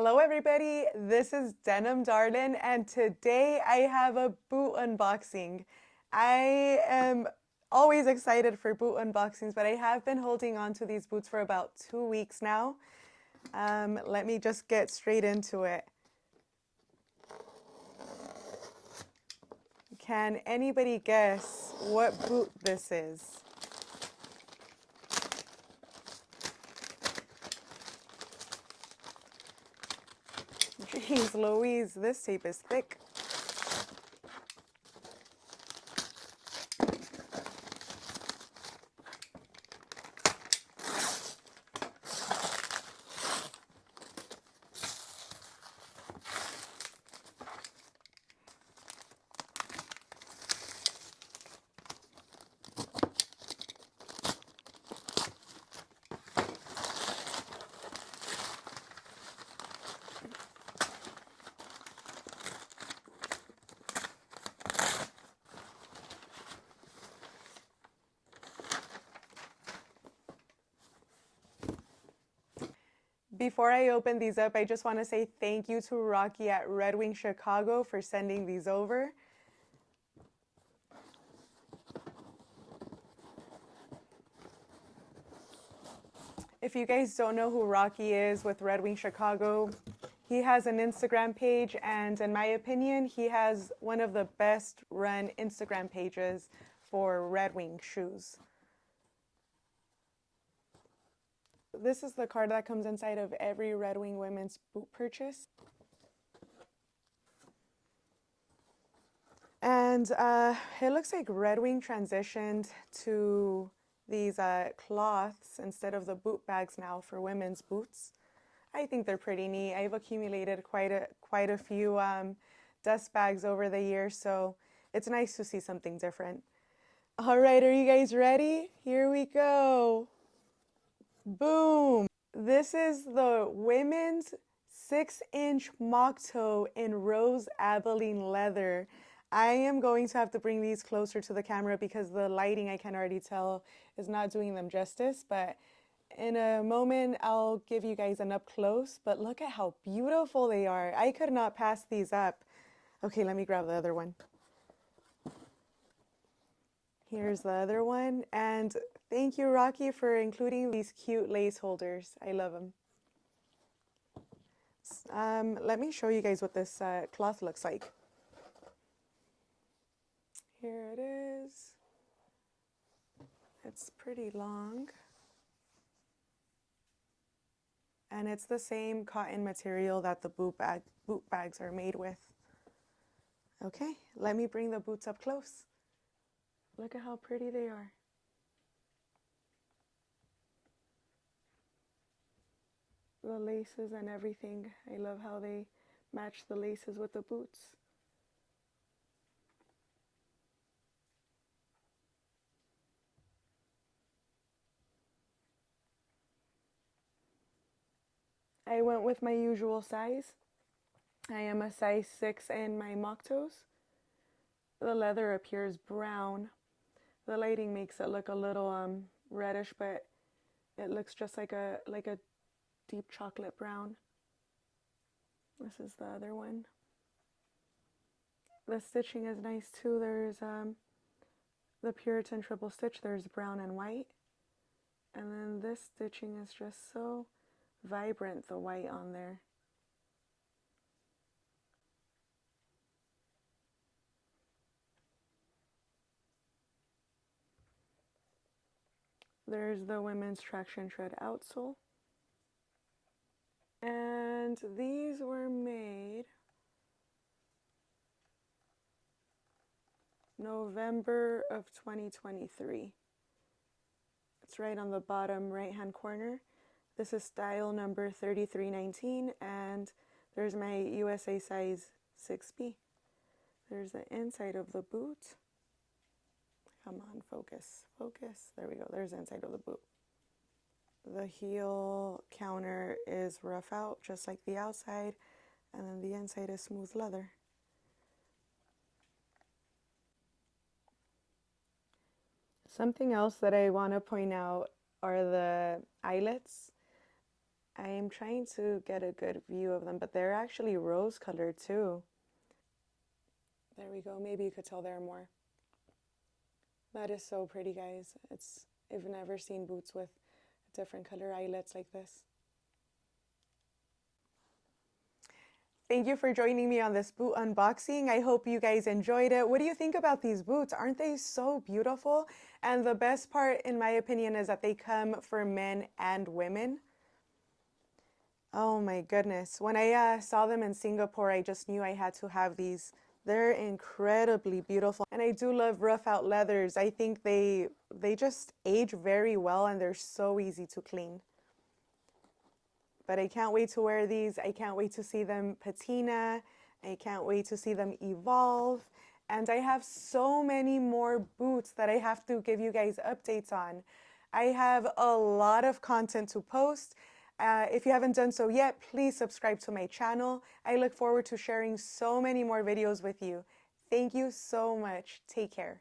Hello everybody, this is Denim Darlin and today I have a boot unboxing. I am always excited for boot unboxings, but I have been holding on to these boots for about 2 weeks now. Let me just get straight into it. Can anybody guess what boot this is? Jeez Louise, this tape is thick. Before I open these up, I just want to say thank you to Rocky at Red Wing Chicago for sending these over. If you guys don't know who Rocky is with Red Wing Chicago, he has an Instagram page, and in my opinion, he has one of the best run Instagram pages for Red Wing shoes. This is the card that comes inside of every Red Wing women's boot purchase. And it looks like Red Wing transitioned to these cloths instead of the boot bags now for women's boots. I think they're pretty neat. I've accumulated quite a few dust bags over the years, so it's nice to see something different. All right, are you guys ready? Here we go. Boom. This is the women's 6-inch mock toe in rose Abilene leather. I am going to have to bring these closer to the camera because the lighting, I can already tell, is not doing them justice, but in a moment, I'll give you guys an up close, but look at how beautiful they are. I could not pass these up. Okay, let me grab the other one. Here's the other one, and thank you, Rocky, for including these cute lace holders. I love them. Let me show you guys what this cloth looks like. Here it is. It's pretty long. And it's the same cotton material that the boot bags are made with. Okay, let me bring the boots up close. Look at how pretty they are. The laces and everything. I love how they match the laces with the boots. I went with my usual size. I am a size 6 in my mock toes. The leather appears brown. The lighting makes it look a little reddish, but it looks just like a deep chocolate brown. This is the other one. The stitching is nice too. There's the Puritan triple stitch. There's brown and white. And then this stitching is just so vibrant, the white on there. There's the women's traction tread outsole. And these were made November of 2023. It's right on the bottom right hand corner. This is style number 3319, and there's my USA size 6B. There's the inside of the boot. Come on, focus, focus. There we go. There's the inside of the boot. The heel counter is rough out, just like the outside, and then the inside is smooth leather. Something else that I want to point out are the eyelets. I'm trying to get a good view of them, but they're actually rose colored too. There we go. Maybe you could tell there are more. That is so pretty, guys. I've never seen boots with different color eyelets like this. Thank you for joining me on this boot unboxing. I hope you guys enjoyed it. What do you think about these boots? Aren't they so beautiful? And the best part, in my opinion, is that they come for men and women. Oh my goodness. When I saw them in Singapore, I just knew I had to have these. They're incredibly beautiful. And I do love rough out leathers. I think they just age very well and they're so easy to clean. But I can't wait to wear these. I can't wait to see them patina. I can't wait to see them evolve. And I have so many more boots that I have to give you guys updates on. I have a lot of content to post. If you haven't done so yet, please subscribe to my channel. I look forward to sharing so many more videos with you. Thank you so much. Take care.